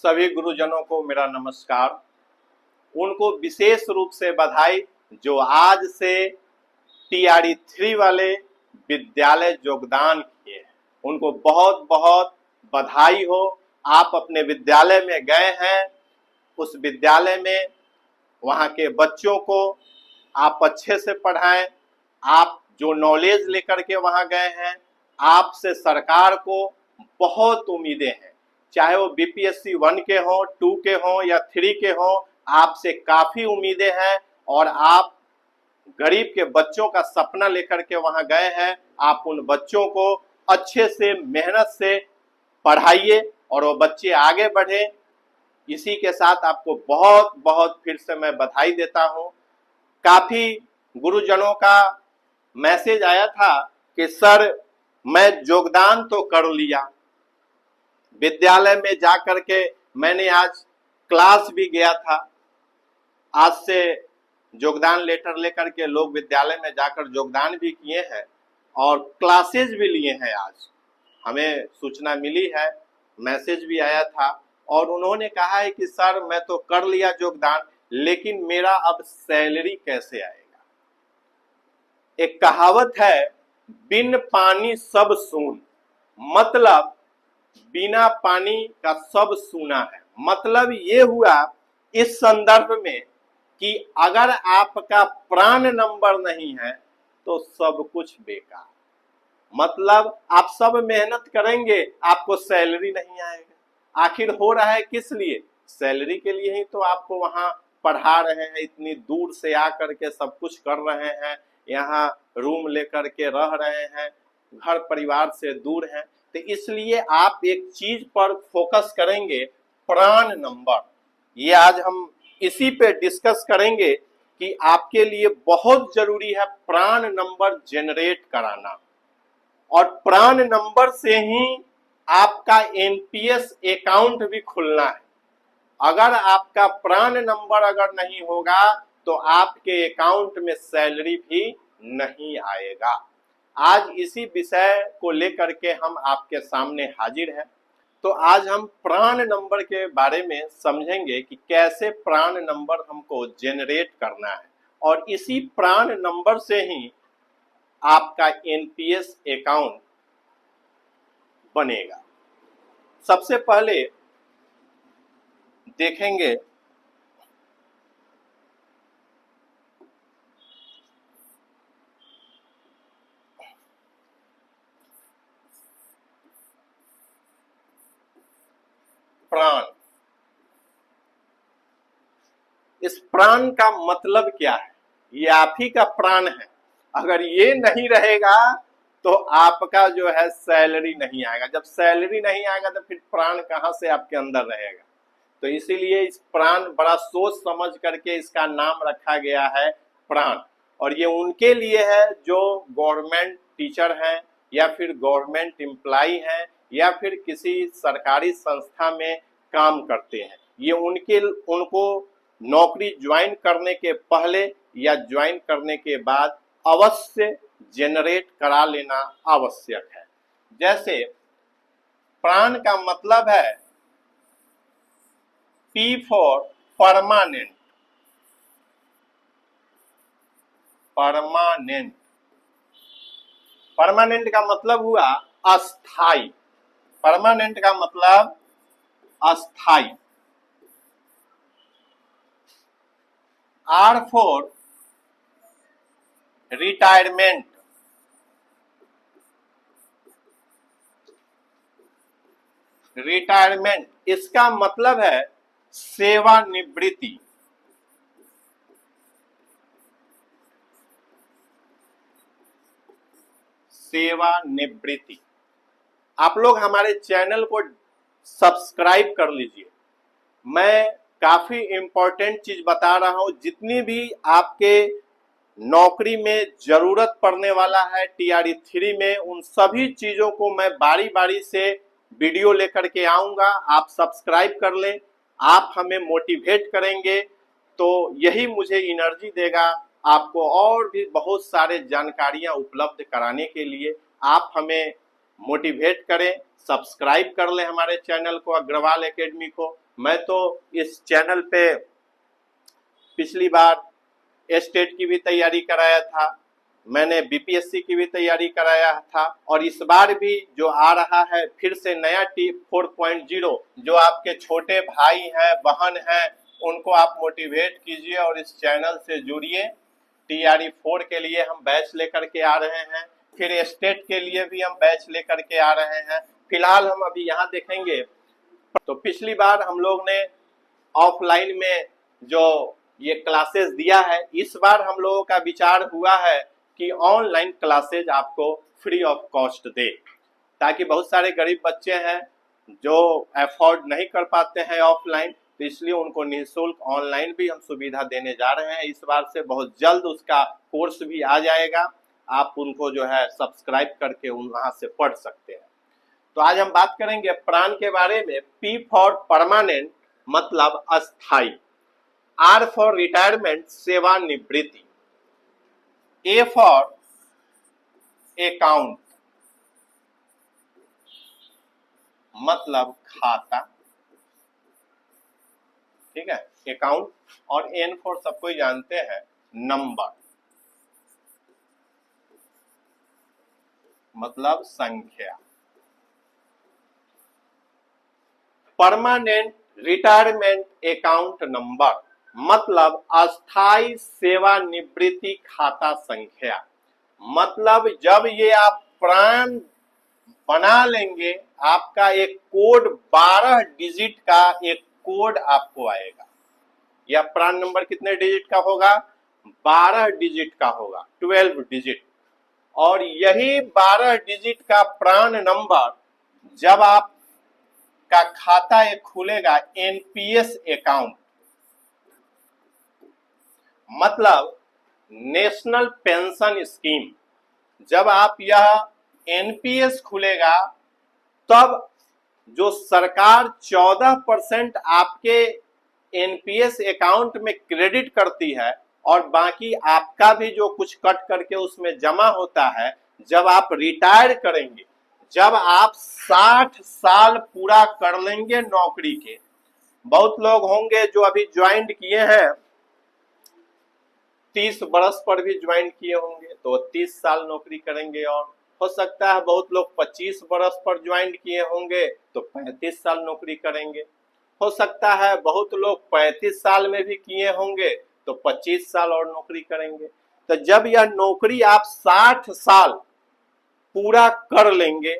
सभी गुरुजनों को मेरा नमस्कार। उनको विशेष रूप से बधाई जो आज से टीआरई 3 वाले विद्यालय योगदान किए हैं। उनको बहुत बहुत बधाई हो। आप अपने विद्यालय में गए हैं, उस विद्यालय में वहाँ के बच्चों को आप अच्छे से पढ़ाएं। आप जो नॉलेज लेकर के वहाँ गए हैं, आपसे सरकार को बहुत उम्मीदें हैं। चाहे वो बीपीएससी 1 के हों, 2 के हों या 3 के हों, आपसे काफ़ी उम्मीदें हैं और आप गरीब के बच्चों का सपना लेकर के वहाँ गए हैं। आप उन बच्चों को अच्छे से मेहनत से पढ़ाइए और वो बच्चे आगे बढ़े। इसी के साथ आपको बहुत बहुत फिर से मैं बधाई देता हूँ। काफ़ी गुरुजनों का मैसेज आया था कि सर मैं योगदान तो कर लिया, विद्यालय में जा कर के मैंने आज क्लास भी गया था। आज से योगदान लेटर लेकर के लोग विद्यालय में जाकर योगदान भी किए हैं और क्लासेज भी लिए हैं। आज हमें सूचना मिली है, मैसेज भी आया था और उन्होंने कहा है कि सर मैं तो कर लिया योगदान, लेकिन मेरा अब सैलरी कैसे आएगा। एक कहावत है, बिन पानी सब सून, मतलब बिना पानी का सब सूना है। मतलब ये हुआ इस संदर्भ में कि अगर आपका प्राण नंबर नहीं है तो सब कुछ बेकार। मतलब आप सब मेहनत करेंगे, आपको सैलरी नहीं आएगा। आखिर हो रहा है किस लिए? सैलरी के लिए ही तो आपको वहां पढ़ा रहे हैं, इतनी दूर से आकर के सब कुछ कर रहे हैं, यहाँ रूम लेकर के रह रहे हैं, घर परिवार से दूर हैं। तो इसलिए आप एक चीज पर फोकस करेंगे, प्राण नंबर। ये आज हम इसी पे डिस्कस करेंगे कि आपके लिए बहुत जरूरी है प्राण नंबर जनरेट कराना और प्राण नंबर से ही आपका एनपीएस अकाउंट भी खुलना है। अगर आपका प्राण नंबर अगर नहीं होगा तो आपके अकाउंट में सैलरी भी नहीं आएगा। आज इसी विषय को लेकर के हम आपके सामने हाजिर हैं। तो आज हम प्राण नंबर के बारे में समझेंगे कि कैसे प्राण नंबर हमको जनरेट करना है और इसी प्राण नंबर से ही आपका एनपीएस अकाउंट बनेगा। सबसे पहले देखेंगे प्राण। इस प्राण का मतलब क्या है? ये आप ही का प्राण है। अगर ये नहीं रहेगा तो आपका जो है सैलरी नहीं आएगा। जब सैलरी नहीं आएगा तो फिर प्राण कहाँ से आपके अंदर रहेगा? तो इसीलिए इस प्राण बड़ा सोच समझ करके इसका नाम रखा गया है प्राण। और ये उनके लिए है जो गवर्नमेंट टीचर हैं या फिर गवर्नमेंट एम्प्लॉय हैं या फिर किसी सरकारी संस्था में काम करते हैं। ये उनको नौकरी ज्वाइन करने के पहले या ज्वाइन करने के बाद अवश्य जनरेट करा लेना आवश्यक है। जैसे प्राण का मतलब है P for permanent. Permanent, permanent का मतलब हुआ अस्थाई। परमानेंट का मतलब अस्थाई। R for retirement. रिटायरमेंट इसका मतलब है सेवानिवृत्ति। सेवानिवृत्ति। आप लोग हमारे चैनल को सब्सक्राइब कर लीजिए। मैं काफी इंपॉर्टेंट चीज बता रहा हूं। जितनी भी आपके नौकरी में जरूरत पड़ने वाला है टीआरई 3 में, उन सभी चीजों को मैं बारी बारी से वीडियो लेकर के आऊंगा। आप सब्सक्राइब कर लें, आप हमें मोटिवेट करेंगे तो यही मुझे एनर्जी देगा आपको और भी बहुत सारे जानकारियां उपलब्ध कराने के लिए। आप हमें मोटिवेट करें, सब्सक्राइब कर लें हमारे चैनल को, अग्रवाल एकेडमी को। मैं तो इस चैनल पे पिछली बार स्टेट की भी तैयारी कराया था, मैंने बीपीएससी की भी तैयारी कराया था, और इस बार भी जो आ रहा है फिर से नया T4.0, जो आपके छोटे भाई हैं, बहन हैं, उनको आप मोटिवेट कीजिए और इस चैनल से जुड़िए। TRE4 के लिए हम बैच लेकर के आ रहे हैं, फिर स्टेट के लिए भी हम बैच लेकर के आ रहे हैं। फिलहाल हम अभी यहाँ देखेंगे, तो पिछली बार हम लोग ने ऑफलाइन में जो ये क्लासेस दिया है, इस बार हम लोगों का विचार हुआ है कि ऑनलाइन क्लासेज आपको फ्री ऑफ कॉस्ट दे, ताकि बहुत सारे गरीब बच्चे हैं जो अफोर्ड नहीं कर पाते हैं ऑफलाइन, तो इसलिए उनको निःशुल्क ऑनलाइन भी हम सुविधा देने जा रहे हैं। इस बार से बहुत जल्द उसका कोर्स भी आ जाएगा, आप उनको जो है सब्सक्राइब करके वहां से पढ़ सकते हैं। तो आज हम बात करेंगे प्राण के बारे में। P फॉर परमानेंट मतलब अस्थाई, R फॉर रिटायरमेंट सेवानिवृत्ति, A फॉर अकाउंट मतलब खाता, ठीक है, अकाउंट, और N फॉर सबको जानते हैं नंबर मतलब संख्या। परमानेंट रिटायरमेंट अकाउंट नंबर मतलब अस्थाई सेवानिवृत्ति खाता संख्या। मतलब जब ये आप प्राण बना लेंगे, आपका एक कोड 12 डिजिट का एक कोड आपको आएगा। यह प्राण नंबर कितने डिजिट का होगा? 12 डिजिट का होगा, 12 डिजिट। और यही 12 डिजिट का प्राण नंबर जब आप का खाता एक खुलेगा, एनपीएस अकाउंट मतलब नेशनल पेंशन स्कीम, जब आप यह एनपीएस खुलेगा तब जो सरकार 14% आपके एनपीएस अकाउंट में क्रेडिट करती है, और बाकी आपका भी जो कुछ कट करके उसमें जमा होता है, जब आप रिटायर करेंगे, जब आप 60 साल पूरा कर लेंगे नौकरी के, बहुत लोग होंगे जो अभी ज्वाइन किए हैं 30 बरस पर भी ज्वाइन किए होंगे तो 30 साल नौकरी करेंगे, और हो सकता है बहुत लोग 25 बरस पर ज्वाइन किए होंगे तो 35 साल नौकरी करेंगे, हो सकता है बहुत लोग 35 साल में भी किए होंगे तो 25 साल और नौकरी करेंगे। तो जब यह नौकरी आप 60 साल पूरा कर लेंगे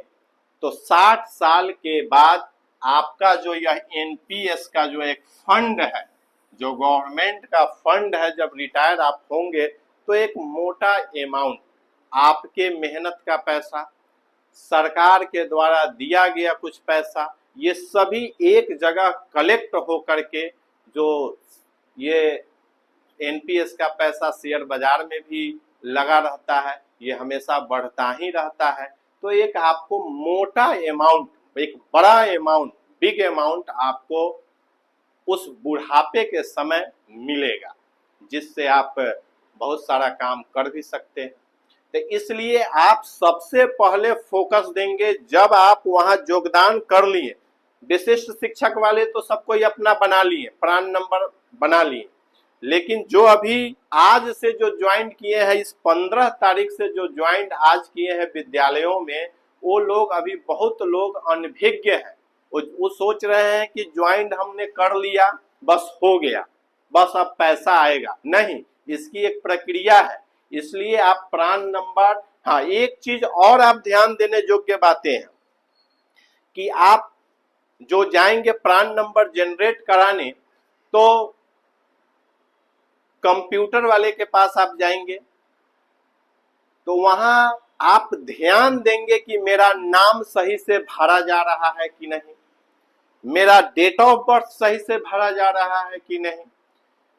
तो 60 साल के बाद आपका जो यह एनपीएस का जो एक फंड है, जो गवर्नमेंट का फंड है, जब रिटायर आप होंगे तो एक मोटा अमाउंट आपके मेहनत का पैसा, सरकार के द्वारा दिया गया कुछ पैसा, ये सभी एक जगह कलेक्ट हो करके जो ये एनपीएस का पैसा शेयर बाजार में भी लगा रहता है, ये हमेशा बढ़ता ही रहता है। तो एक आपको मोटा अमाउंट, एक बड़ा अमाउंट, बिग अमाउंट आपको उस बुढ़ापे के समय मिलेगा, जिससे आप बहुत सारा काम कर भी सकते हैं। तो इसलिए आप सबसे पहले फोकस देंगे, जब आप वहां योगदान कर लिए, विशिष्ट शिक्षक वाले तो सबको ही अपना बना लिए, प्राण नंबर बना लिए, लेकिन जो अभी आज से जो ज्वाइन किए हैं, इस 15 तारीख से जो ज्वाइन आज किए हैं विद्यालयों में, वो लोग अभी बहुत लोग अनभिज्ञ हैं। वो सोच रहे हैं कि ज्वाइन हमने कर लिया बस हो गया, बस अब पैसा आएगा। नहीं, इसकी एक प्रक्रिया है। इसलिए आप प्राण नंबर, हाँ एक चीज और आप ध्यान देने योग्य बातें हैं कि आप जो जाएंगे प्राण नंबर जनरेट कराने, तो कंप्यूटर वाले के पास आप जाएंगे तो वहां आप ध्यान देंगे कि मेरा नाम सही से भरा जा रहा है कि नहीं, मेरा डेट ऑफ बर्थ सही से भरा जा रहा है कि नहीं,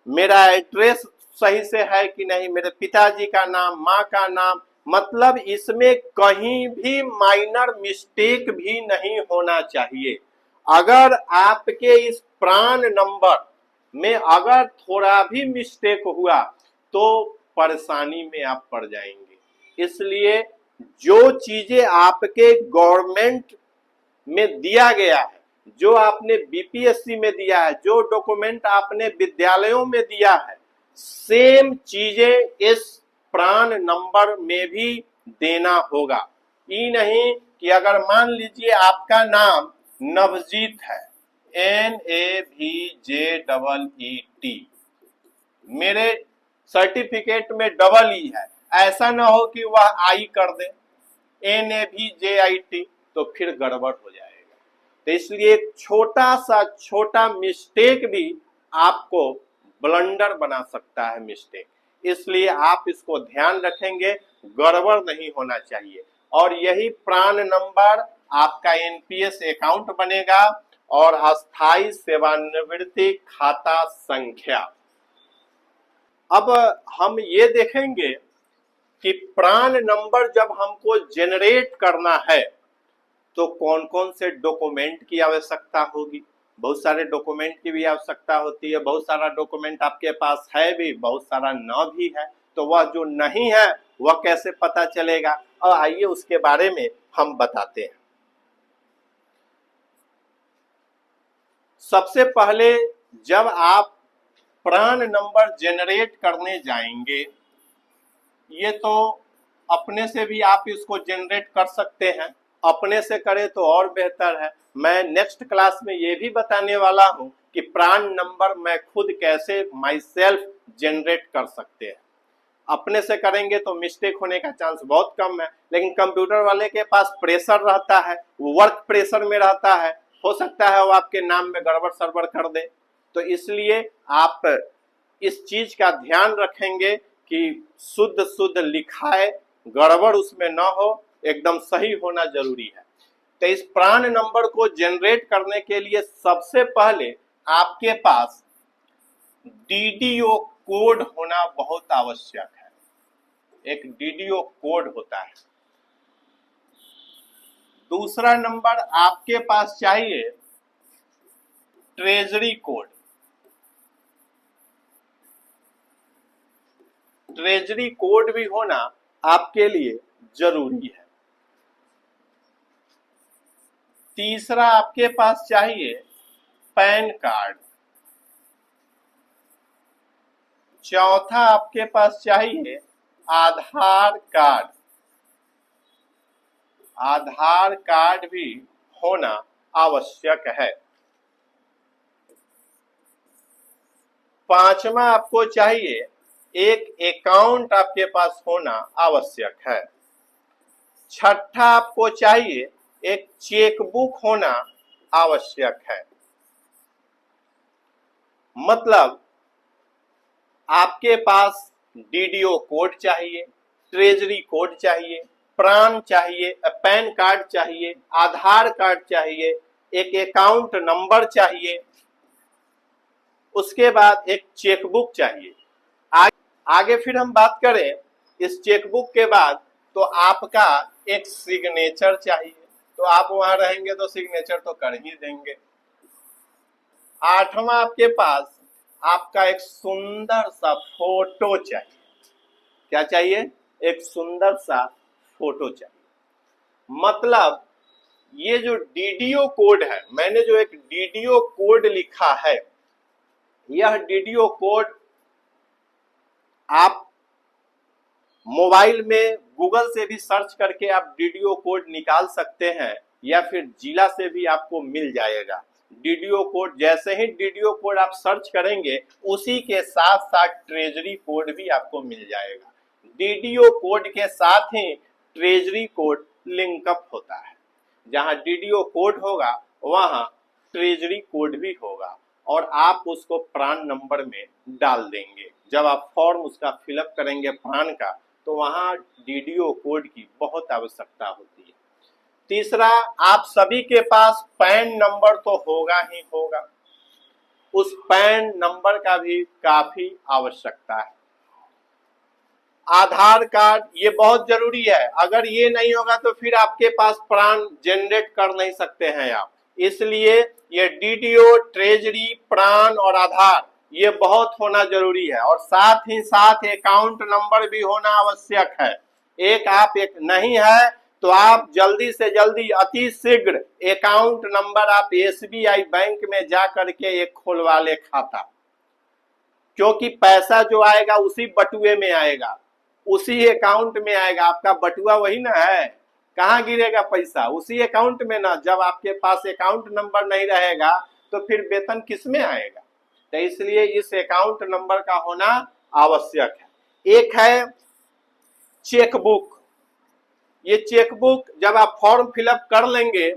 मेरा एड्रेस सही से है कि नहीं, मेरे पिताजी का नाम, माँ का नाम, मतलब इसमें कहीं भी माइनर मिस्टेक भी नहीं होना चाहिए। अगर आपके इस प्राण नंबर में अगर थोड़ा भी मिस्टेक हुआ तो परेशानी में आप पड़ जाएंगे। इसलिए जो चीजें आपके गवर्नमेंट में दिया गया है, जो आपने बीपीएससी में दिया है, जो डॉक्यूमेंट आपने विद्यालयों में दिया है, सेम चीजें इस प्राण नंबर में भी देना होगा। ये नहीं कि अगर मान लीजिए आपका नाम नवजीत है, NAVJEET, मेरे सर्टिफिकेट में डबल ई है, ऐसा ना हो कि वह आई कर दे, NAVJIT, तो फिर गड़बड़ हो जाएगा। तो इसलिए छोटा मिस्टेक भी आपको ब्लंडर बना सकता है मिस्टेक, इसलिए आप इसको ध्यान रखेंगे, गड़बड़ नहीं होना चाहिए। और यही प्राण नंबर आपका एनपीएस अकाउंट बनेगा और अस्थाई सेवानिवृत्ति खाता संख्या। अब हम ये देखेंगे कि प्राण नंबर जब हमको जनरेट करना है तो कौन कौन से डॉक्यूमेंट की आवश्यकता होगी। बहुत सारे डॉक्यूमेंट की भी आवश्यकता होती है, बहुत सारा डॉक्यूमेंट आपके पास है भी, बहुत सारा न भी है, तो वह जो नहीं है वह कैसे पता चलेगा, और आइए उसके बारे में हम बताते हैं। सबसे पहले जब आप प्राण नंबर जनरेट करने जाएंगे, ये तो अपने से भी आप इसको जनरेट कर सकते हैं, अपने से करें तो और बेहतर है। मैं नेक्स्ट क्लास में ये भी बताने वाला हूं कि प्राण नंबर मैं खुद कैसे माई सेल्फ जनरेट कर सकते हैं। अपने से करेंगे तो मिस्टेक होने का चांस बहुत कम है, लेकिन कंप्यूटर वाले के पास प्रेशर रहता है, वर्क प्रेशर में रहता है, हो सकता है वो आपके नाम में गड़बड़ सड़बड़ कर दे। तो इसलिए आप इस चीज का ध्यान रखेंगे कि शुद्ध लिखाए, गड़बड़ उसमें न हो, एकदम सही होना जरूरी है। तो इस प्राण नंबर को जनरेट करने के लिए सबसे पहले आपके पास डीडीओ कोड होना बहुत आवश्यक है। एक डीडीओ कोड होता है। दूसरा नंबर आपके पास चाहिए ट्रेजरी कोड। ट्रेजरी कोड भी होना आपके लिए जरूरी है। तीसरा आपके पास चाहिए पैन कार्ड। चौथा आपके पास चाहिए आधार कार्ड। आधार कार्ड भी होना आवश्यक है। पांचवा आपको चाहिए एक अकाउंट आपके पास होना आवश्यक है। छठा आपको चाहिए एक चेकबुक होना आवश्यक है। मतलब आपके पास डीडीओ कोड चाहिए, ट्रेजरी कोड चाहिए, प्राण चाहिए, पैन कार्ड चाहिए, आधार कार्ड चाहिए, एक अकाउंट नंबर चाहिए, उसके बाद एक चेकबुक चाहिए। आगे फिर हम बात करें इस चेकबुक के बाद, तो आपका एक सिग्नेचर चाहिए, तो आप वहां रहेंगे तो सिग्नेचर तो कर ही देंगे। आठवां आपके पास आपका एक सुंदर सा फोटो चाहिए। क्या चाहिए? एक सुंदर सा फोटो चाहिए। मतलब ये जो डीडीओ कोड है, मैंने जो एक डीडीओ कोड लिखा है, यह डीडीओ कोड आप मोबाइल में गूगल से भी सर्च करके आप डीडीओ कोड निकाल सकते हैं, या फिर जिला से भी आपको मिल जाएगा। डीडीओ कोड, जैसे ही डीडीओ कोड आप सर्च करेंगे, उसी के साथ साथ ट्रेजरी कोड भी आपको मिल जाएगा। डीडीओ कोड के साथ ही ट्रेजरी कोड लिंकअप होता है। जहां डीडीओ कोड होगा वहां ट्रेजरी कोड भी होगा, और आप उसको प्राण नंबर में डाल देंगे। जब आप फॉर्म उसका फिलअप करेंगे प्राण का, तो वहां डीडीओ कोड की बहुत आवश्यकता होती है। तीसरा, आप सभी के पास पैन नंबर तो होगा ही होगा, उस पैन नंबर का भी काफी आवश्यकता है। आधार कार्ड, ये बहुत जरूरी है। अगर ये नहीं होगा तो फिर आपके पास प्राण जनरेट कर नहीं सकते हैं आप। इसलिए ये डीडीओ, ट्रेजरी, प्राण और आधार ये बहुत होना जरूरी है, और साथ ही साथ अकाउंट नंबर भी होना आवश्यक है। एक आप एक नहीं है तो आप जल्दी से जल्दी अति शीघ्र अकाउंट नंबर आप एसबीआई बैंक में जा करके एक खोलवा ले खाता, क्योंकि पैसा जो आएगा उसी बटुए में आएगा, उसी अकाउंट में आएगा। आपका बटुआ वही ना है, कहाँ गिरेगा पैसा? उसी अकाउंट में ना। जब आपके पास अकाउंट नंबर नहीं रहेगा तो फिर वेतन किस में आएगा? तो इसलिए इस अकाउंट नंबर का होना आवश्यक है। एक है चेकबुक। ये चेकबुक जब आप फॉर्म फिलअप कर लेंगे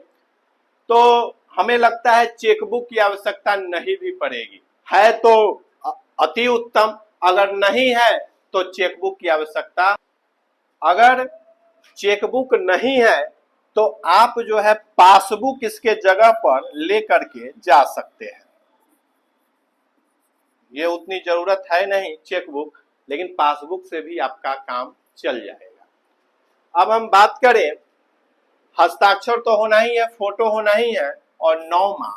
तो हमें लगता है चेकबुक की आवश्यकता नहीं भी पड़ेगी, है तो अति उत्तम, अगर नहीं है तो चेकबुक की आवश्यकता। अगर चेकबुक नहीं है तो आप जो है पासबुक इसके जगह पर लेकर के जा सकते हैं। ये उतनी जरूरत है नहीं चेकबुक, लेकिन पासबुक से भी आपका काम चल जाएगा। अब हम बात करें, हस्ताक्षर तो होना ही है, फोटो होना ही है, और 9 माह।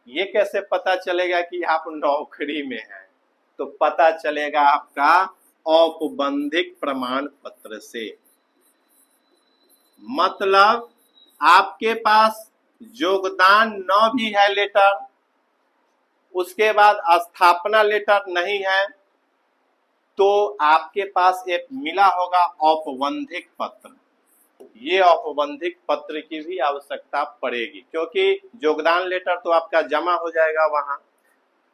ये कैसे पता चलेगा कि आप नौकरी में हैं? तो पता चलेगा आपका औपबंधिक प्रमाण पत्र से। मतलब आपके पास योगदान 9 भी है लेटर, उसके बाद स्थापना लेटर नहीं है, तो आपके पास एक मिला होगा औपबंधिक पत्र। ये औपबंधिक पत्र की भी आवश्यकता पड़ेगी, क्योंकि योगदान लेटर तो आपका जमा हो जाएगा वहां,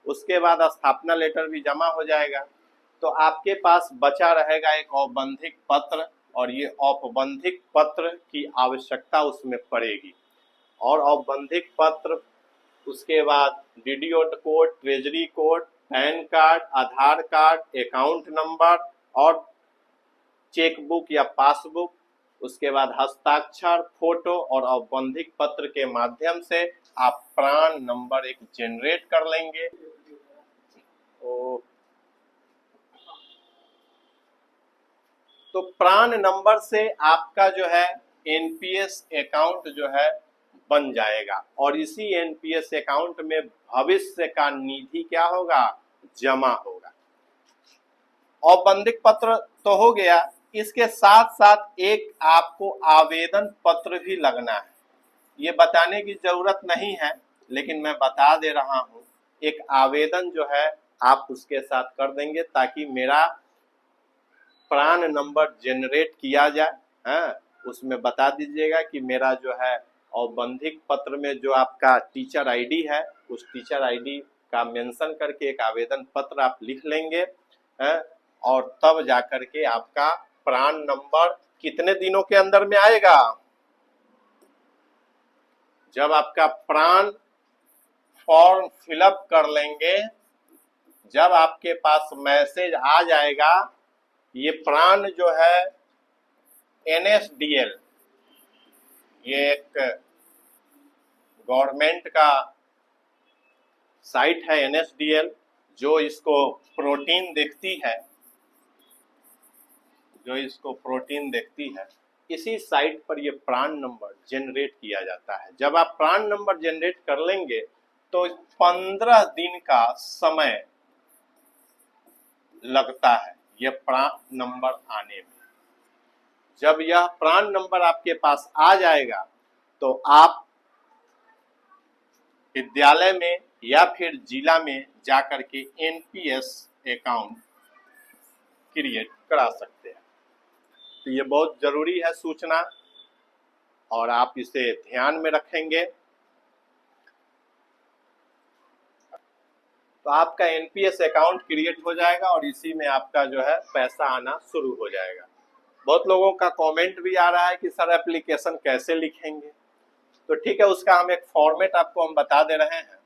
उसके बाद स्थापना लेटर भी जमा हो जाएगा, तो आपके पास बचा रहेगा एक औपबंधिक पत्र, और ये औपबंधिक पत्र की आवश्यकता उसमें पड़ेगी। और औपबंधिक पत्र, उसके बाद DDO code, treasury code, PAN card, Aadhaar card, account number और चेकबुक या पासबुक, उसके बाद हस्ताक्षर, फोटो और औपबंधिक पत्र के माध्यम से आप प्राण नंबर एक जनरेट कर लेंगे। तो प्राण नंबर से आपका जो है एनपीएस अकाउंट जो है बन जाएगा, और इसी एनपीएस अकाउंट में भविष्य का निधि क्या होगा? जमा होगा। औपबंधिक पत्र तो हो गया, इसके साथ साथ एक आपको आवेदन पत्र भी लगना है। ये बताने की जरूरत नहीं है, लेकिन मैं बता दे रहा हूं, एक आवेदन जो है आप उसके साथ कर देंगे, ताकि मेरा प्राण नंबर जनरेट किया जाए। उसमें बता दीजिएगा कि मेरा जो है औपबंधिक पत्र में जो आपका टीचर आईडी है, उस टीचर आईडी का मेंशन करके एक आवेदन पत्र आप लिख लेंगे, और तब जाकर के आपका प्राण नंबर कितने दिनों के अंदर में आएगा? जब आपका प्राण फॉर्म फिलअप कर लेंगे, जब आपके पास मैसेज आ जाएगा, ये प्राण जो है एनएसडीएल, ये एक गवर्नमेंट का साइट है एनएसडीएल, जो इसको प्रोटीन देखती है, इसी साइट पर ये प्राण नंबर जनरेट किया जाता है। जब आप प्राण नंबर जनरेट कर लेंगे तो 15 दिन का समय लगता है यह प्राण नंबर आने में। जब यह प्राण नंबर आपके पास आ जाएगा तो आप विद्यालय में या फिर जिला में जाकर के एनपीएस अकाउंट क्रिएट करा सकते हैं। तो ये बहुत जरूरी है सूचना, और आप इसे ध्यान में रखेंगे तो आपका एनपीएस अकाउंट क्रिएट हो जाएगा, और इसी में आपका जो है पैसा आना शुरू हो जाएगा। बहुत लोगों का कमेंट भी आ रहा है कि सर एप्लीकेशन कैसे लिखेंगे, तो ठीक है, उसका हम एक फॉर्मेट आपको हम बता दे रहे हैं।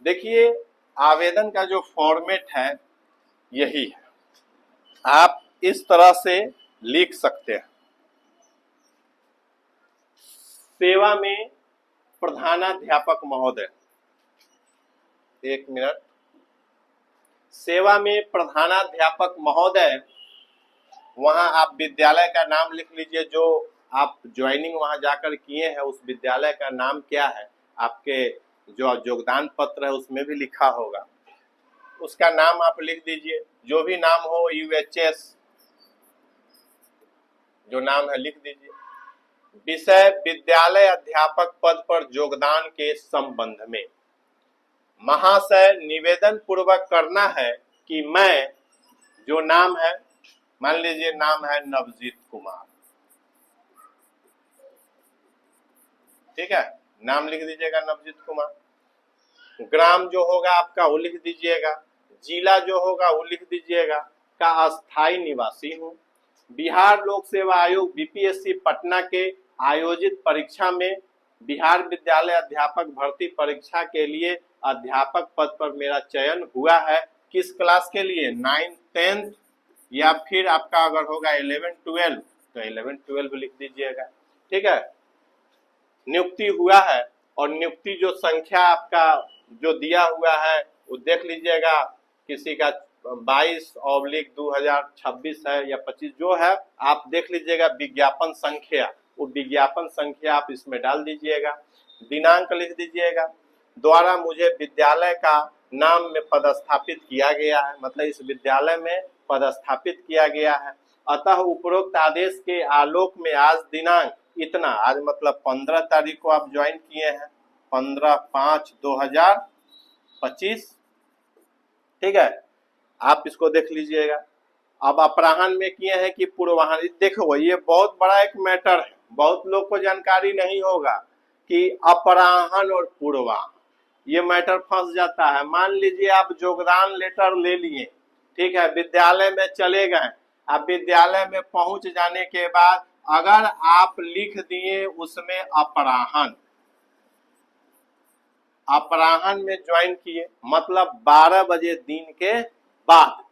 देखिए, आवेदन का जो फॉर्मेट है यही है, आप इस तरह से लिख सकते हैं। सेवा में प्रधानाध्यापक महोदय, एक मिनट, सेवा में प्रधानाध्यापक महोदय वहां आप विद्यालय का नाम लिख लीजिए, जो आप ज्वाइनिंग वहां जाकर किए हैं उस विद्यालय का नाम क्या है, आपके जो योगदान पत्र है उसमें भी लिखा होगा, उसका नाम आप लिख दीजिए, जो भी नाम हो, UHS जो नाम है लिख दीजिए। विषय विद्यालय अध्यापक पद पर योगदान के संबंध में महाशय निवेदन पूर्वक करना है कि मैं, जो नाम है, मान लीजिए नाम है नवजीत कुमार, ठीक है, नाम लिख दीजिएगा नवजीत कुमार। ग्राम जो होगा आपका वो लिख दीजिएगा, जिला जो होगा वो लिख दीजिएगा, का अस्थाई निवासी हूँ, बिहार लोक सेवा आयोग BPSC पटना के आयोजित परीक्षा में बिहार विद्यालय अध्यापक भर्ती परीक्षा के लिए अध्यापक पद पर मेरा चयन हुआ है। किस क्लास के लिए? 9th 10th या फिर आपका अगर होगा 11 12 तो 11 12 लिख दीजिएगा, ठीक है। नियुक्ति हुआ है और नियुक्ति जो संख्या आपका जो दिया हुआ है वो देख लीजिएगा, किसी का 22/2026 है या 25 जो है आप देख लीजिएगा। विज्ञापन संख्या, वो विज्ञापन संख्या आप इसमें डाल दीजिएगा। दिनांक लिख दीजिएगा। द्वारा मुझे विद्यालय का नाम में पदस्थापित किया गया है, मतलब इस विद्यालय में पदस्थापित किया गया है। अतः उपरोक्त आदेश के आलोक में आज दिनांक इतना, आज मतलब 15 तारीख को आप ज्वाइन किए हैं, 15/5/2025, ठीक है। आप इसको देख लीजिएगा। अब अपराह्न में किए हैं कि पूर्वाह्न, देखो ये बहुत बड़ा एक मैटर है, बहुत लोग को जानकारी नहीं होगा कि अपराह्न और पूर्वाह्न ये मैटर फंस जाता है। मान लीजिए आप योगदान लेटर ले लिए, ठीक है, विद्यालय में चले गए, अब विद्यालय में पहुंच जाने के बाद अगर आप लिख दिए उसमें अपराह्न, अपराह्न में ज्वाइन किए मतलब 12 बजे दिन के बाद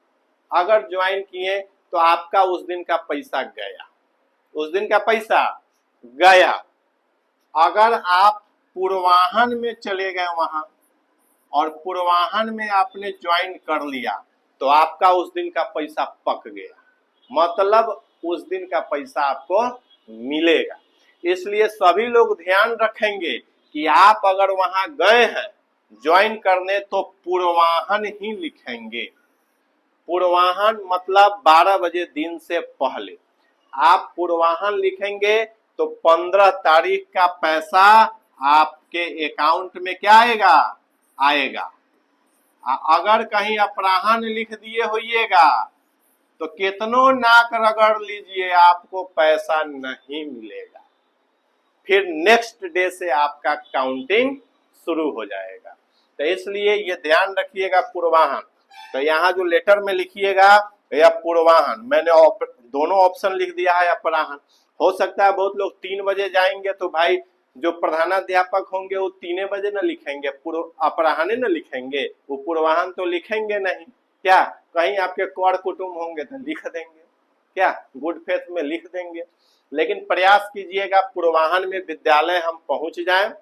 अगर ज्वाइन किए तो आपका उस दिन का पैसा गया, उस दिन का पैसा गया। अगर आप पूर्वाह्न में चले गए वहां और पूर्वाह्न में आपने ज्वाइन कर लिया तो आपका उस दिन का पैसा पक गया, मतलब उस दिन का पैसा आपको मिलेगा। इसलिए सभी लोग ध्यान रखेंगे कि आप अगर वहां गए हैं ज्वाइन करने तो पूर्वाह्न ही लिखेंगे। पूर्वाह्न मतलब 12 बजे दिन से पहले आप पूर्वाह्न लिखेंगे तो 15 तारीख का पैसा आपके अकाउंट में क्या आएगा? आएगा। अगर कहीं अपराह्न लिख दिए होइएगा तो कितनों नाक रगड़ लीजिए आपको पैसा नहीं मिलेगा, फिर नेक्स्ट डे से आपका काउंटिंग शुरू हो जाएगा। तो इसलिए ये ध्यान रखिएगा पूर्वाह्न। तो यहाँ जो लेटर में लिखिएगा या पूर्वाह्न, मैंने दोनों ऑप्शन लिख दिया है अपराह्न। हो सकता है बहुत लोग 3 बजे जाएंगे तो भाई जो प्रधानाध्यापक होंगे वो 3 बजे न लिखेंगे, अपराह्न न लिखेंगे, वो पूर्वाह्न तो लिखेंगे नहीं। क्या कहीं आपके कर कुटुंब होंगे तो लिख देंगे, क्या गुड फेथ में लिख देंगे। लेकिन प्रयास कीजिएगा पूर्वाह्न में विद्यालय हम पहुंच जाएं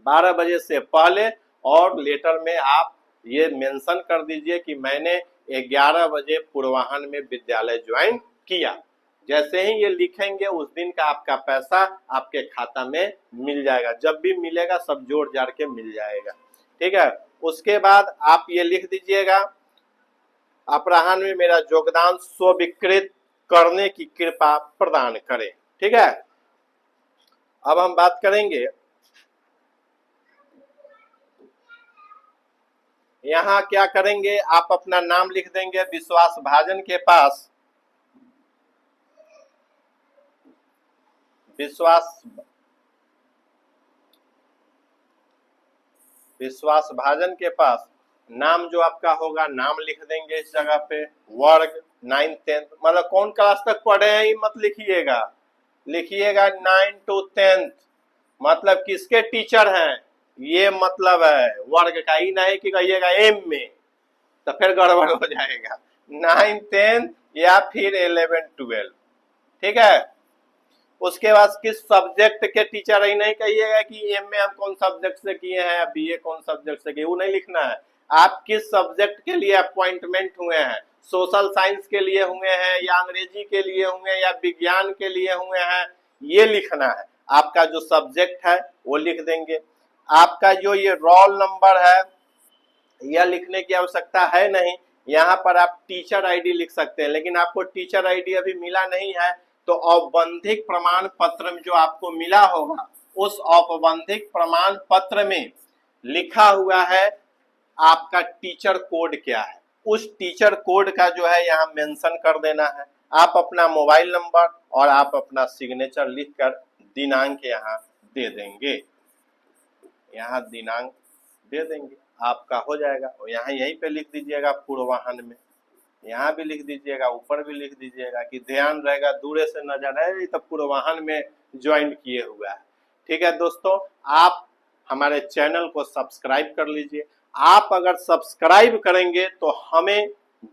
12 बजे से पहले, और लेटर में आप ये मेंशन कर दीजिए कि मैंने 11 बजे पूर्वाह्न में विद्यालय ज्वाइन किया। जैसे ही ये लिखेंगे उस दिन का आपका पैसा आपके खाता में मिल जाएगा, जब भी मिलेगा सब जोड़ जाड़ के मिल जाएगा, ठीक है। उसके बाद आप ये लिख दीजिएगा, अपराह्न में मेरा योगदान स्वीकृत करने की कृपा प्रदान करें, ठीक है। अब हम बात करेंगे, यहाँ क्या करेंगे, आप अपना नाम लिख देंगे विश्वास भाजन के पास, विश्वास भाजन के पास नाम जो आपका होगा नाम लिख देंगे इस जगह पे। वर्ग 9th 10th, मतलब कौन क्लास तक पढ़े हैं मत लिखिएगा, लिखिएगा 9 to 10th, मतलब किसके टीचर हैं ये मतलब है वर्ग का, ही नहीं कि कहिएगा एम में तो फिर गड़बड़ हो जाएगा। 9th 10th या फिर 11 12, ठीक है। उसके बाद किस सब्जेक्ट के टीचर ही नहीं कहिएगा कि एम में हम कौन सब्जेक्ट से किए हैं, BA कौन सब्जेक्ट से किए, वो नहीं लिखना है। आप किस सब्जेक्ट के लिए अपॉइंटमेंट हुए हैं सोशल साइंस के लिए हुए हैं या अंग्रेजी के लिए हुए हैं या विज्ञान के लिए हुए हैं, ये लिखना है। आपका जो सब्जेक्ट है वो लिख देंगे। आपका जो ये रोल नंबर है यह लिखने की आवश्यकता है नहीं, यहाँ पर आप टीचर आईडी लिख सकते हैं, लेकिन आपको टीचर आईडी अभी मिला नहीं है तो औपबंधिक प्रमाण पत्र में जो आपको मिला होगा उस औपबंधिक प्रमाण पत्र में लिखा हुआ है आपका टीचर कोड क्या है, उस टीचर कोड का जो है यहाँ मेंशन कर देना है। आप अपना मोबाइल नंबर और आप अपना सिग्नेचर लिखकर दिनांक यहाँ दे देंगे, यहाँ दिनांक दे देंगे, आपका हो जाएगा। और यहाँ यहीं पे लिख दीजिएगा पूर्वाहन में, यहाँ भी लिख दीजिएगा, ऊपर भी लिख दीजिएगा कि ध्यान रहेगा दूर से नजर है तो पूर्वाहन में ज्वाइन किए हुआ है। ठीक है दोस्तों, आप हमारे चैनल को सब्सक्राइब कर लीजिए। आप अगर सब्सक्राइब करेंगे तो हमें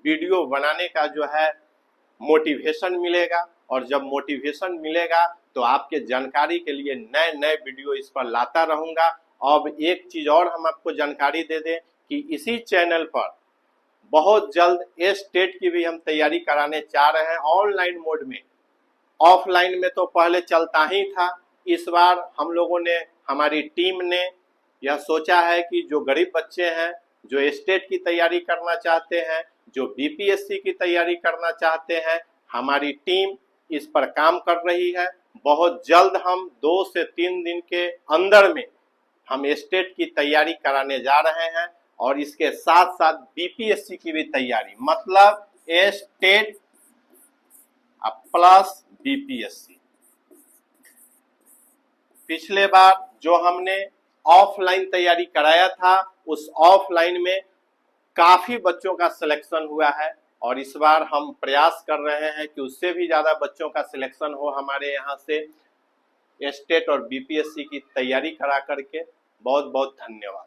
वीडियो बनाने का जो है मोटिवेशन मिलेगा, और जब मोटिवेशन मिलेगा तो आपके जानकारी के लिए नए नए वीडियो इस पर लाता रहूंगा। अब एक चीज और हम आपको जानकारी दे दें कि इसी चैनल पर बहुत जल्द स्टेट की भी हम तैयारी कराने जा रहे हैं ऑनलाइन मोड में। ऑफलाइन में तो पहले चलता ही था, इस बार हम लोगों ने, हमारी टीम ने यह सोचा है कि जो गरीब बच्चे हैं, जो स्टेट की तैयारी करना चाहते हैं, जो बीपीएससी की तैयारी करना चाहते हैं, हमारी टीम इस पर काम कर रही है। बहुत जल्द हम 2 से 3 दिन के अंदर में हम स्टेट की तैयारी कराने जा रहे हैं, और इसके साथ साथ बीपीएससी की भी तैयारी, मतलब स्टेट प्लस बीपीएससी। पिछले बार जो हमने ऑफलाइन तैयारी कराया था उस ऑफलाइन में काफी बच्चों का सिलेक्शन हुआ है, और इस बार हम प्रयास कर रहे हैं कि उससे भी ज्यादा बच्चों का सिलेक्शन हो हमारे यहाँ से स्टेट और बीपीएससी की तैयारी करा करके। बहुत बहुत धन्यवाद।